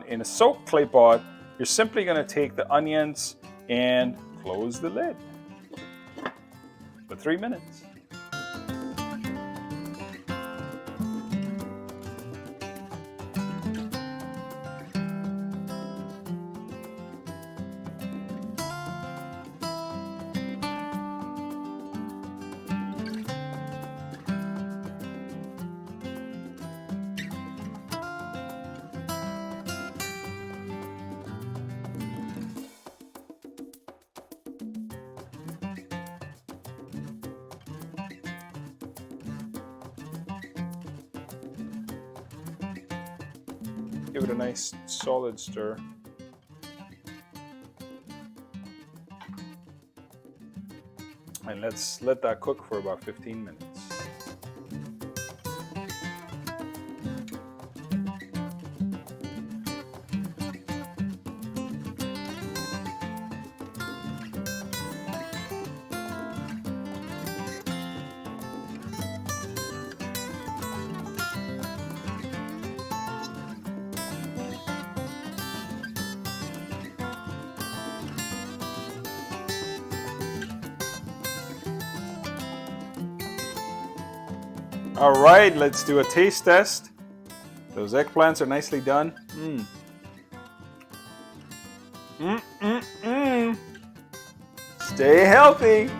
in a soaked clay pot, you're simply going to take the onions and close the lid for 3 minutes. Give it a nice solid stir. And let's let that cook for about 15 minutes. All right, let's do a taste test. Those eggplants are nicely done. Stay healthy.